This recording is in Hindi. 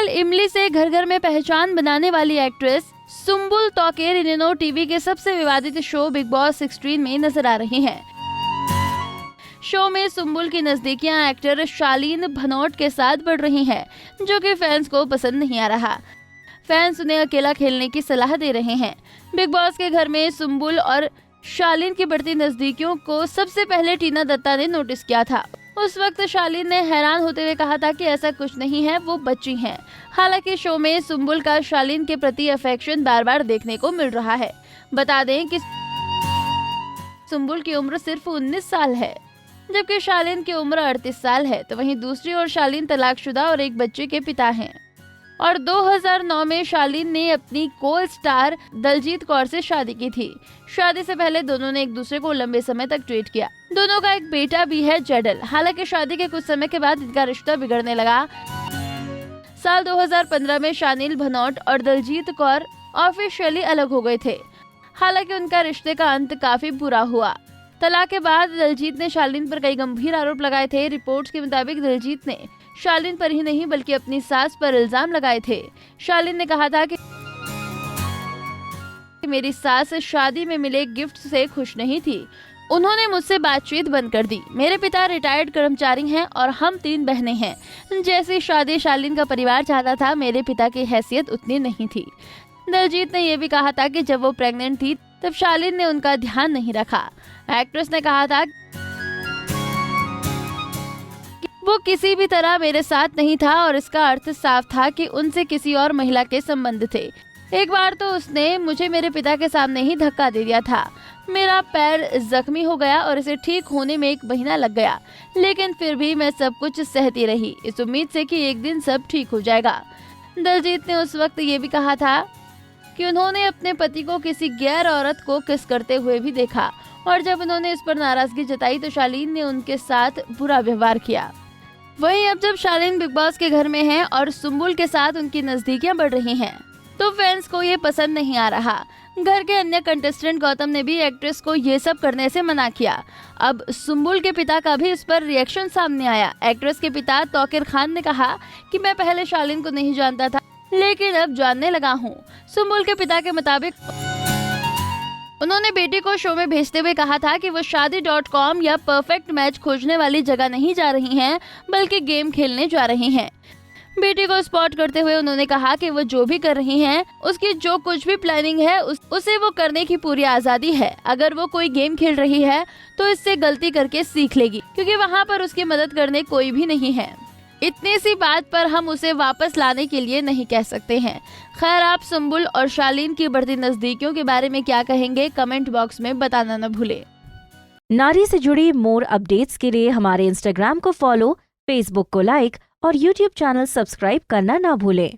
सीरियल इमली से घर घर में पहचान बनाने वाली एक्ट्रेस सुम्बुल तोकेर इन दिनों टीवी के सबसे विवादित शो बिग बॉस 16 में नजर आ रही हैं। शो में सुम्बुल की नजदीकियां एक्टर शालीन भनोट के साथ बढ़ रही हैं, जो कि फैंस को पसंद नहीं आ रहा। फैंस उन्हें अकेला खेलने की सलाह दे रहे हैं। बिग बॉस के घर में सुम्बुल और शालीन की बढ़ती नजदीकियों को सबसे पहले टीना दत्ता ने नोटिस किया था। उस वक्त शालीन ने हैरान होते हुए कहा था कि ऐसा कुछ नहीं है, वो बच्ची हैं। हालांकि शो में सुम्बुल का शालीन के प्रति अफेक्शन बार बार देखने को मिल रहा है। बता दें कि सुम्बुल की उम्र सिर्फ 19 साल है, जबकि शालीन की उम्र 38 साल है। तो वहीं दूसरी ओर शालीन तलाकशुदा और एक बच्चे के पिता हैं। और 2009 में शालीन ने अपनी को स्टार दलजीत कौर से शादी की थी। शादी से पहले दोनों ने एक दूसरे को लंबे समय तक ट्रीट किया। दोनों का एक बेटा भी है, जडल। हालांकि शादी के कुछ समय के बाद इनका रिश्ता बिगड़ने लगा। साल 2015 में शालीन भनोट और दलजीत कौर ऑफिशियली अलग हो गए थे। हालांकि उनका रिश्ते का अंत काफी बुरा हुआ। तलाक के बाद दलजीत ने शालीन पर कई गंभीर आरोप लगाए थे। रिपोर्ट्स के मुताबिक दलजीत ने शालीन पर ही नहीं बल्कि अपनी सास पर इल्जाम लगाए थे। शालीन ने कहा था कि मेरी सास शादी में मिले गिफ्ट से खुश नहीं थी, उन्होंने मुझसे बातचीत बंद कर दी। मेरे पिता रिटायर्ड कर्मचारी हैं और हम 3 बहनें हैं। जैसी शादी शालीन का परिवार चाहता था, मेरे पिता की हैसियत उतनी नहीं थी। दलजीत ने यह भी कहा था कि जब वो प्रेग्नेंट थी तब शालीन ने उनका ध्यान नहीं रखा। एक्ट्रेस ने कहा था कि वो किसी भी तरह मेरे साथ नहीं था और इसका अर्थ साफ था कि उनसे किसी और महिला के संबंध थे। एक बार तो उसने मुझे मेरे पिता के सामने ही धक्का दे दिया था। मेरा पैर जख्मी हो गया और इसे ठीक होने में 1 महीना लग गया, लेकिन फिर भी मैं सब कुछ सहती रही, इस उम्मीद से कि एक दिन सब ठीक हो जाएगा। दलजीत ने उस वक्त ये भी कहा था कि उन्होंने अपने पति को किसी गैर औरत को किस करते हुए भी देखा और जब उन्होंने इस पर नाराजगी जताई तो शालीन ने उनके साथ बुरा व्यवहार किया। वहीं अब जब शालीन बिग बॉस के घर में हैं और सुम्बुल के साथ उनकी नजदीकियां बढ़ रही हैं, तो फैंस को ये पसंद नहीं आ रहा। घर के अन्य कंटेस्टेंट गौतम ने भी एक्ट्रेस को ये सब करने से मना किया। अब सुम्बुल के पिता का भी इस पर रिएक्शन सामने आया। एक्ट्रेस के पिता तोकेर खान ने कहा कि मैं पहले शालीन को नहीं जानता था, लेकिन अब जानने लगा हूँ। सुम्बुल के पिता के मुताबिक उन्होंने बेटी को शो में भेजते हुए कहा था कि वो शादी.com या परफेक्ट मैच खोजने वाली जगह नहीं जा रही हैं, बल्कि गेम खेलने जा रही हैं। बेटी को स्पॉट करते हुए उन्होंने कहा कि वो जो भी कर रही हैं, उसकी जो कुछ भी प्लानिंग है उसे वो करने की पूरी आजादी है। अगर वो कोई गेम खेल रही है तो इससे गलती करके सीख लेगी, क्योंकि वहाँ पर उसकी मदद करने कोई भी नहीं है। इतनी सी बात पर हम उसे वापस लाने के लिए नहीं कह सकते हैं। खैर, आप सुम्बुल और शालीन की बढ़ती नजदीकियों के बारे में क्या कहेंगे, कमेंट बॉक्स में बताना न भूलें। नारी से जुड़ी मोर अपडेट्स के लिए हमारे इंस्टाग्राम को फॉलो, फेसबुक को लाइक और यूट्यूब चैनल सब्सक्राइब करना ना भूलें।